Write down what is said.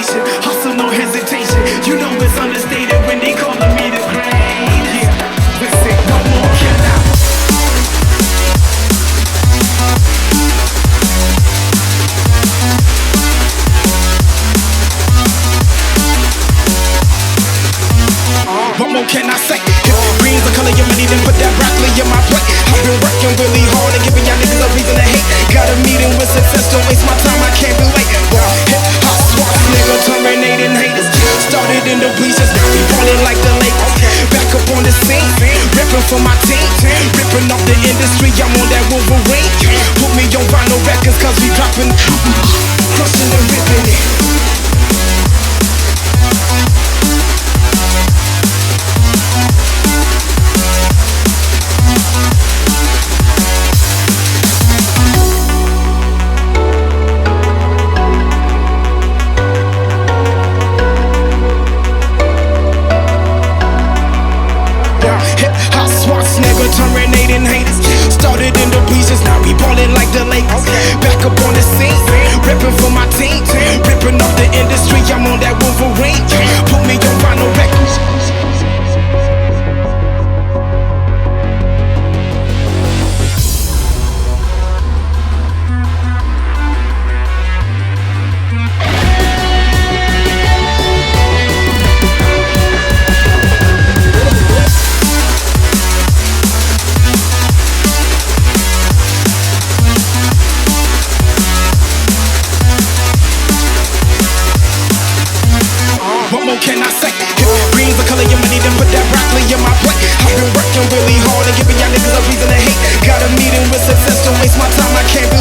motivation, hustle, no hesitation. You know it's understated when they calling me the greatest. Yeah, listen, what more can I? What more can I say? Green's the color of money, then put that broccoli in my plate. I've been working really hard and giving y'all niggas a reason to hate. Got a meeting with success, don't waste my time, I can't be late. Hip hop swap, nigga, terminating haters. Started in the bleachers, now we ballin' like the Lakers. Back up on the scene, rippin' for my team. Rippin' off the industry, I'm on that Wolverine. Put me on vinyl records, cause we droppin', crushin' and rippin' it. Terminating haters. Started in the bleachers, now we ballin' like the Lakers. Back up on the scene, rippin' for my team. Rippin' off the industry, I'm on that Wolverine. Put me on vinyl records. What more can I say? Green's the color of money, then put that broccoli in my plate. I've been working really hard and giving y'all niggas a reason to hate. Got a meeting with success, don't waste my time, I can't be